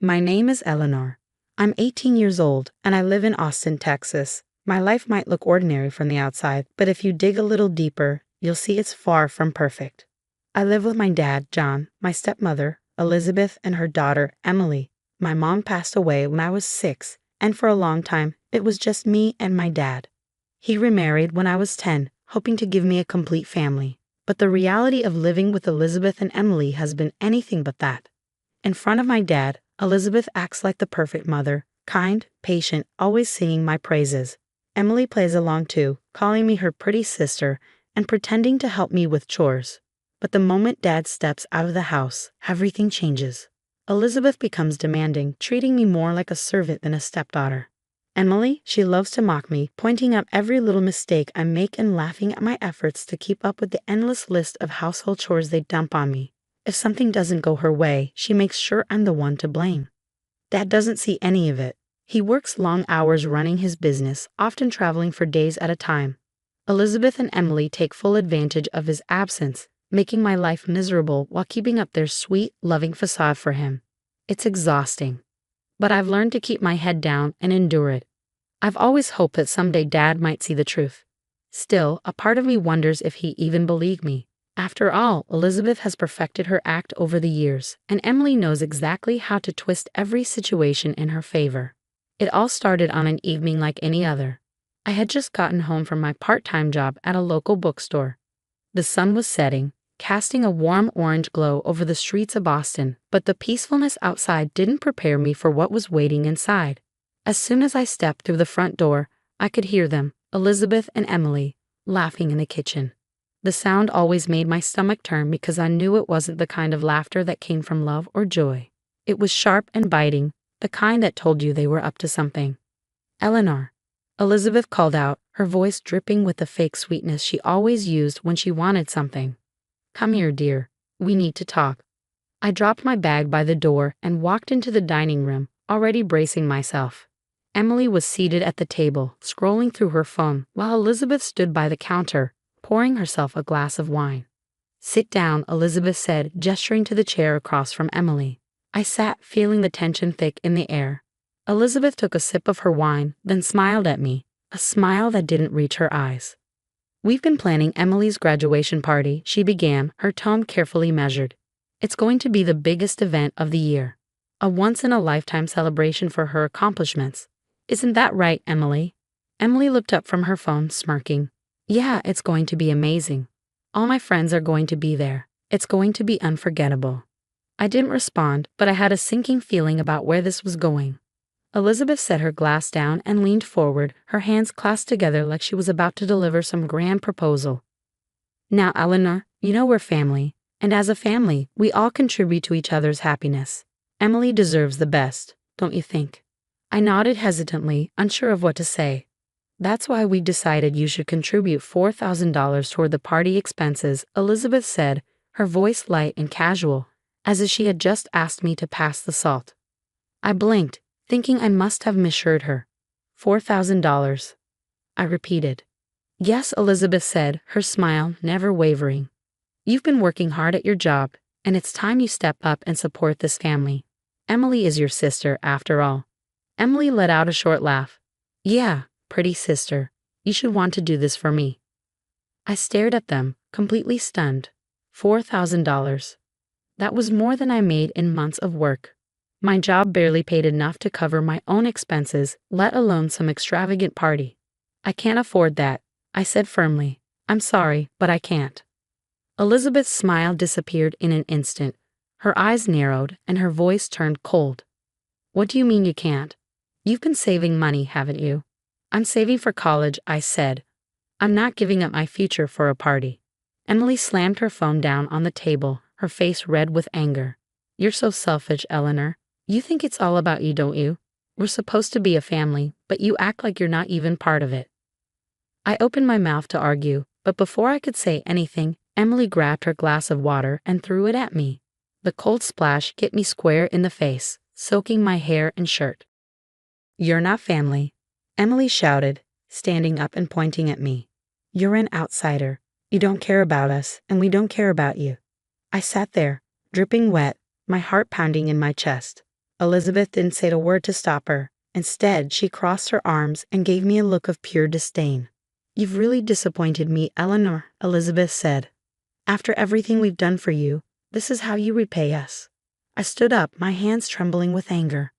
My name is Eleanor. I'm 18 years old, and I live in Austin, Texas. My life might look ordinary from the outside, but if you dig a little deeper, you'll see it's far from perfect. I live with my dad, John, my stepmother, Elizabeth, and her daughter, Emily. My mom passed away when I was 6, and for a long time, it was just me and my dad. He remarried when I was 10, hoping to give me a complete family. But the reality of living with Elizabeth and Emily has been anything but that. In front of my dad, Elizabeth acts like the perfect mother, kind, patient, always singing my praises. Emily plays along too, calling me her pretty sister and pretending to help me with chores. But the moment Dad steps out of the house, everything changes. Elizabeth becomes demanding, treating me more like a servant than a stepdaughter. Emily, she loves to mock me, pointing out every little mistake I make and laughing at my efforts to keep up with the endless list of household chores they dump on me. If something doesn't go her way, she makes sure I'm the one to blame. Dad doesn't see any of it. He works long hours running his business, often traveling for days at a time. Elizabeth and Emily take full advantage of his absence, making my life miserable while keeping up their sweet, loving facade for him. It's exhausting. But I've learned to keep my head down and endure it. I've always hoped that someday Dad might see the truth. Still, a part of me wonders if he even believed me. After all, Elizabeth has perfected her act over the years, and Emily knows exactly how to twist every situation in her favor. It all started on an evening like any other. I had just gotten home from my part-time job at a local bookstore. The sun was setting, casting a warm orange glow over the streets of Boston, but the peacefulness outside didn't prepare me for what was waiting inside. As soon as I stepped through the front door, I could hear them, Elizabeth and Emily, laughing in the kitchen. The sound always made my stomach turn because I knew it wasn't the kind of laughter that came from love or joy. It was sharp and biting, the kind that told you they were up to something. "Eleanor," Elizabeth called out, her voice dripping with the fake sweetness she always used when she wanted something. "Come here, dear. We need to talk." I dropped my bag by the door and walked into the dining room, already bracing myself. Emily was seated at the table, scrolling through her phone, while Elizabeth stood by the counter, pouring herself a glass of wine. "Sit down," Elizabeth said, gesturing to the chair across from Emily. I sat, feeling the tension thick in the air. Elizabeth took a sip of her wine, then smiled at me, a smile that didn't reach her eyes. "We've been planning Emily's graduation party," she began, her tone carefully measured. "It's going to be the biggest event of the year. A once-in-a-lifetime celebration for her accomplishments. Isn't that right, Emily?" Emily looked up from her phone, smirking. "Yeah, it's going to be amazing. All my friends are going to be there. It's going to be unforgettable." I didn't respond, but I had a sinking feeling about where this was going. Elizabeth set her glass down and leaned forward, her hands clasped together like she was about to deliver some grand proposal. "Now, Eleanor, you know we're family, and as a family, we all contribute to each other's happiness. Emily deserves the best, don't you think?" I nodded hesitantly, unsure of what to say. "That's why we decided you should contribute $4,000 toward the party expenses," Elizabeth said, her voice light and casual, as if she had just asked me to pass the salt. I blinked, thinking I must have misheard her. $4,000. I repeated. "Yes," Elizabeth said, her smile never wavering. "You've been working hard at your job, and it's time you step up and support this family. Emily is your sister, after all." Emily let out a short laugh. "Yeah, pretty sister. You should want to do this for me." I stared at them, completely stunned. $4,000. That was more than I made in months of work. My job barely paid enough to cover my own expenses, let alone some extravagant party. "I can't afford that," I said firmly. "I'm sorry, but I can't." Elizabeth's smile disappeared in an instant. Her eyes narrowed, and her voice turned cold. "What do you mean you can't? You've been saving money, haven't you?" "I'm saving for college," I said. "I'm not giving up my future for a party." Emily slammed her phone down on the table, her face red with anger. "You're so selfish, Eleanor. You think it's all about you, don't you? We're supposed to be a family, but you act like you're not even part of it." I opened my mouth to argue, but before I could say anything, Emily grabbed her glass of water and threw it at me. The cold splash hit me square in the face, soaking my hair and shirt. "You're not family," Emily shouted, standing up and pointing at me. "You're an outsider. You don't care about us, and we don't care about you." I sat there, dripping wet, my heart pounding in my chest. Elizabeth didn't say a word to stop her. Instead, she crossed her arms and gave me a look of pure disdain. "You've really disappointed me, Eleanor," Elizabeth said. "After everything we've done for you, this is how you repay us." I stood up, my hands trembling with anger.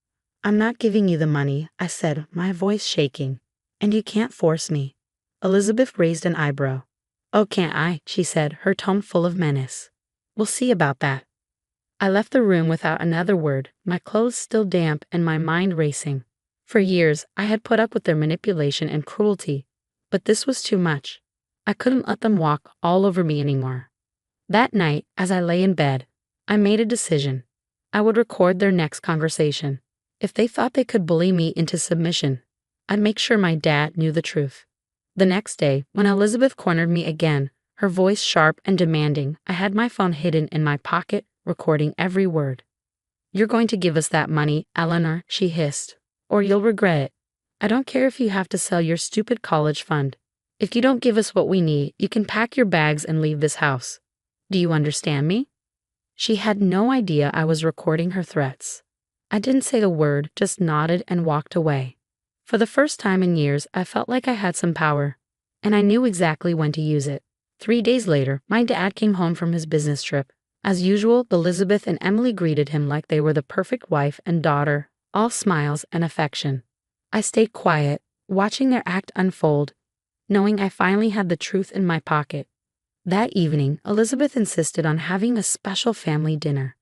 "I'm not giving you the money," I said, my voice shaking. "And you can't force me." Elizabeth raised an eyebrow. "Oh, can't I?" she said, her tone full of menace. "We'll see about that." I left the room without another word, my clothes still damp and my mind racing. For years, I had put up with their manipulation and cruelty, but this was too much. I couldn't let them walk all over me anymore. That night, as I lay in bed, I made a decision. I would record their next conversation. If they thought they could bully me into submission, I'd make sure my dad knew the truth. The next day, when Elizabeth cornered me again, her voice sharp and demanding, I had my phone hidden in my pocket, recording every word. "You're going to give us that money, Eleanor," she hissed, "or you'll regret it. I don't care if you have to sell your stupid college fund. If you don't give us what we need, you can pack your bags and leave this house. Do you understand me?" She had no idea I was recording her threats. I didn't say a word, just nodded and walked away. For the first time in years, I felt like I had some power, and I knew exactly when to use it. 3 days later, my dad came home from his business trip. As usual, Elizabeth and Emily greeted him like they were the perfect wife and daughter, all smiles and affection. I stayed quiet, watching their act unfold, knowing I finally had the truth in my pocket. That evening, Elizabeth insisted on having a special family dinner.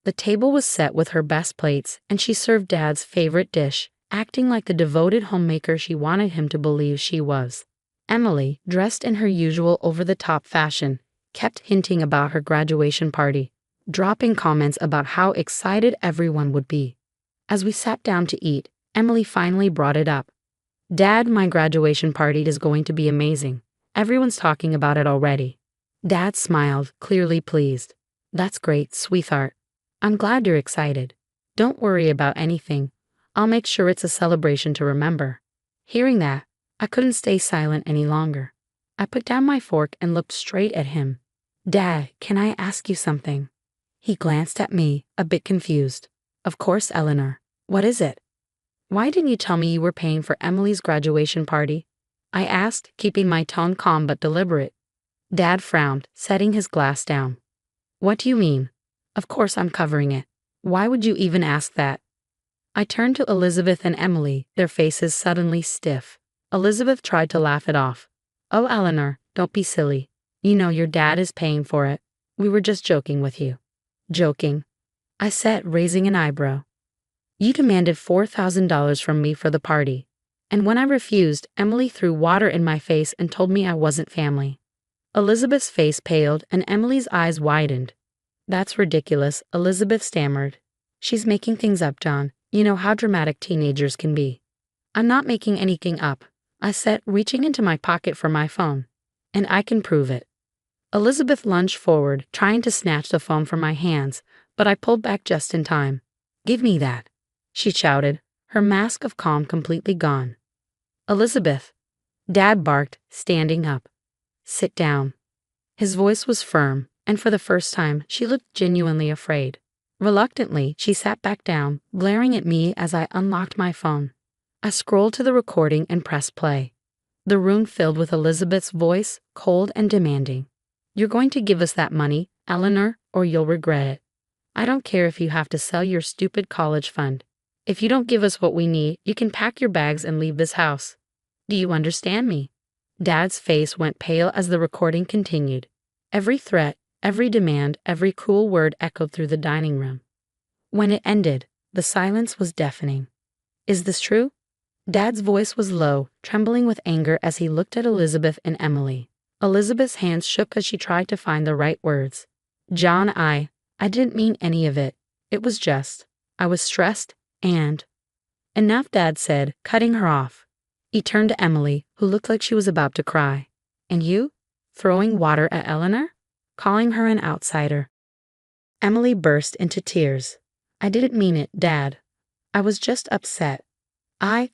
The table was set with her best plates, and she served Dad's favorite dish, acting like the devoted homemaker she wanted him to believe she was. Emily, dressed in her usual over-the-top fashion, kept hinting about her graduation party, dropping comments about how excited everyone would be. As we sat down to eat, Emily finally brought it up. "Dad, my graduation party is going to be amazing. Everyone's talking about it already." Dad smiled, clearly pleased. "That's great, sweetheart. I'm glad you're excited. Don't worry about anything. I'll make sure it's a celebration to remember." Hearing that, I couldn't stay silent any longer. I put down my fork and looked straight at him. "Dad, can I ask you something?" He glanced at me, a bit confused. "Of course, Eleanor. What is it?" "Why didn't you tell me you were paying for Emily's graduation party?" I asked, keeping my tone calm but deliberate. Dad frowned, setting his glass down. "What do you mean? Of course I'm covering it. Why would you even ask that?" I turned to Elizabeth and Emily, their faces suddenly stiff. Elizabeth tried to laugh it off. "Oh, Eleanor, don't be silly. You know your dad is paying for it. We were just joking with you." "Joking?" I said, raising an eyebrow. "You demanded $4,000 from me for the party. And when I refused, Emily threw water in my face and told me I wasn't family." Elizabeth's face paled and Emily's eyes widened. "That's ridiculous," Elizabeth stammered. "She's making things up, John. You know how dramatic teenagers can be." "I'm not making anything up," I said, reaching into my pocket for my phone. "And I can prove it." Elizabeth lunged forward, trying to snatch the phone from my hands, but I pulled back just in time. "Give me that," she shouted, her mask of calm completely gone. "Elizabeth," Dad barked, standing up. "Sit down." His voice was firm, and for the first time, she looked genuinely afraid. Reluctantly, she sat back down, glaring at me as I unlocked my phone. I scrolled to the recording and pressed play. The room filled with Elizabeth's voice, cold and demanding. "You're going to give us that money, Eleanor, or you'll regret it. I don't care if you have to sell your stupid college fund. If you don't give us what we need, you can pack your bags and leave this house. Do you understand me?" Dad's face went pale as the recording continued. Every threat, every demand, every cruel word echoed through the dining room. When it ended, the silence was deafening. "Is this true?" Dad's voice was low, trembling with anger as he looked at Elizabeth and Emily. Elizabeth's hands shook as she tried to find the right words. "John, I didn't mean any of it. It was just, I was stressed and—" "Enough," Dad said, cutting her off. He turned to Emily, who looked like she was about to cry. "And you? Throwing water at Eleanor? Calling her an outsider?" Emily burst into tears. "I didn't mean it, Dad. I was just upset."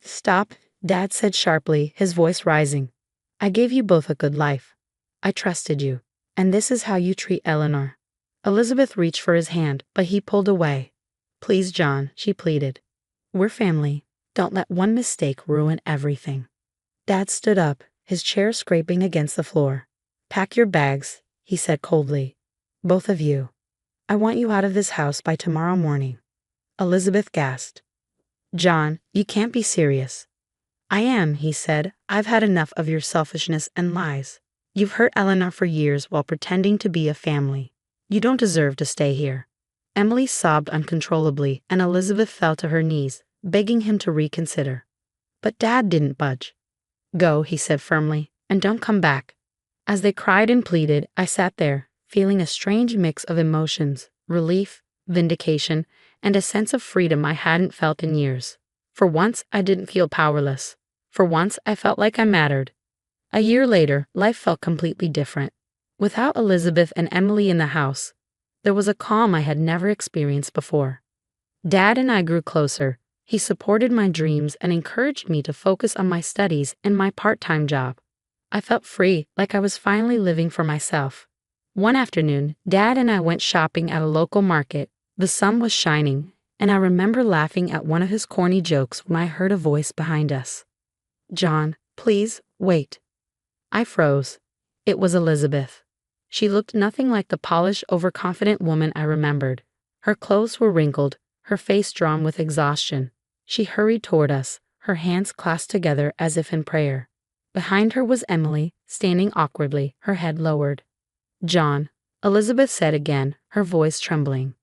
Stop," Dad said sharply, his voice rising. "I gave you both a good life. I trusted you. And this is how you treat Eleanor." Elizabeth reached for his hand, but he pulled away. Please, John, she pleaded. We're family. Don't let one mistake ruin everything. Dad stood up, his chair scraping against the floor. Pack your bags, he said coldly. Both of you. I want you out of this house by tomorrow morning. Elizabeth gasped. John, you can't be serious. I am, he said. I've had enough of your selfishness and lies. You've hurt Eleanor for years while pretending to be a family. You don't deserve to stay here. Emily sobbed uncontrollably, and Elizabeth fell to her knees, begging him to reconsider. But Dad didn't budge. Go, he said firmly, and don't come back. As they cried and pleaded, I sat there, feeling a strange mix of emotions, relief, vindication, and a sense of freedom I hadn't felt in years. For once, I didn't feel powerless. For once, I felt like I mattered. A year later, life felt completely different. Without Elizabeth and Emily in the house, there was a calm I had never experienced before. Dad and I grew closer. He supported my dreams and encouraged me to focus on my studies and my part-time job. I felt free, like I was finally living for myself. One afternoon, Dad and I went shopping at a local market. The sun was shining, and I remember laughing at one of his corny jokes when I heard a voice behind us. John, please, wait. I froze. It was Elizabeth. She looked nothing like the polished, overconfident woman I remembered. Her clothes were wrinkled, her face drawn with exhaustion. She hurried toward us, her hands clasped together as if in prayer. Behind her was Emily, standing awkwardly, her head lowered. John, Elizabeth said again, her voice trembling.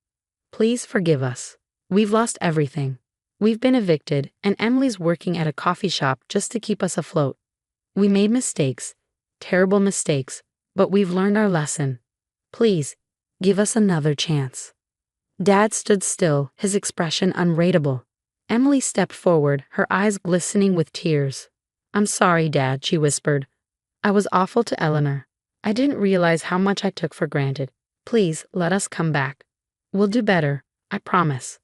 Please forgive us. We've lost everything. We've been evicted, and Emily's working at a coffee shop just to keep us afloat. We made mistakes, terrible mistakes, but we've learned our lesson. Please, give us another chance. Dad stood still, his expression unreadable. Emily stepped forward, her eyes glistening with tears. I'm sorry, Dad, she whispered. I was awful to Eleanor. I didn't realize how much I took for granted. Please, let us come back. We'll do better, I promise.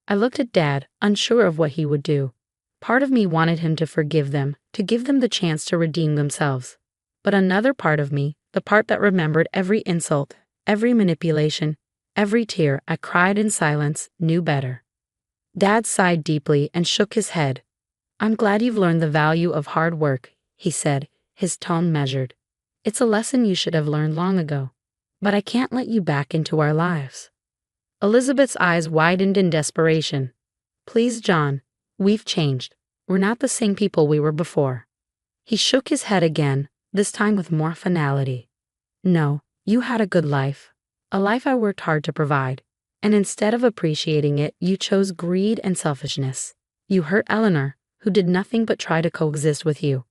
I looked at Dad, unsure of what he would do. Part of me wanted him to forgive them, to give them the chance to redeem themselves. But another part of me, the part that remembered every insult, every manipulation, every tear I cried in silence, knew better. Dad sighed deeply and shook his head. I'm glad you've learned the value of hard work, he said, his tone measured. It's a lesson you should have learned long ago. But I can't let you back into our lives. Elizabeth's eyes widened in desperation. Please, John, we've changed. We're not the same people we were before. He shook his head again, this time with more finality. No, you had a good life. A life I worked hard to provide. And instead of appreciating it, you chose greed and selfishness. You hurt Eleanor, who did nothing but try to coexist with you.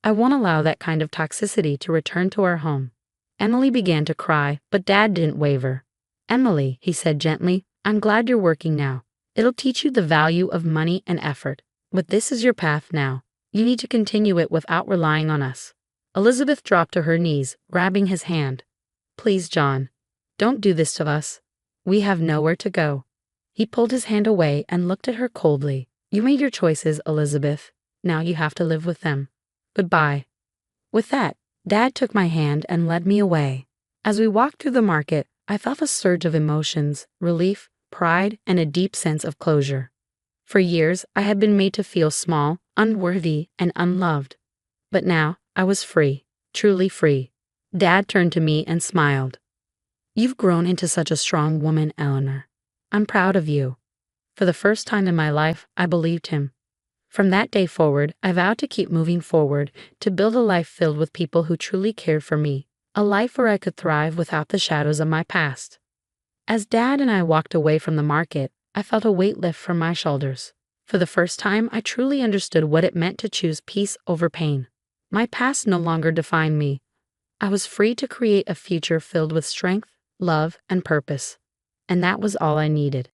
I won't allow that kind of toxicity to return to our home. Emily began to cry, but Dad didn't waver. Emily, he said gently, I'm glad you're working now. It'll teach you the value of money and effort. But this is your path now. You need to continue it without relying on us. Elizabeth dropped to her knees, grabbing his hand. Please, John, don't do this to us. We have nowhere to go. He pulled his hand away and looked at her coldly. You made your choices, Elizabeth. Now you have to live with them. Goodbye. With that, Dad took my hand and led me away. As we walked through the market, I felt a surge of emotions, relief, pride, and a deep sense of closure. For years, I had been made to feel small, unworthy, and unloved. But now, I was free, truly free. Dad turned to me and smiled. You've grown into such a strong woman, Eleanor. I'm proud of you. For the first time in my life, I believed him. From that day forward, I vowed to keep moving forward, to build a life filled with people who truly cared for me, a life where I could thrive without the shadows of my past. As Dad and I walked away from the market, I felt a weight lift from my shoulders. For the first time, I truly understood what it meant to choose peace over pain. My past no longer defined me. I was free to create a future filled with strength, love, and purpose. And that was all I needed.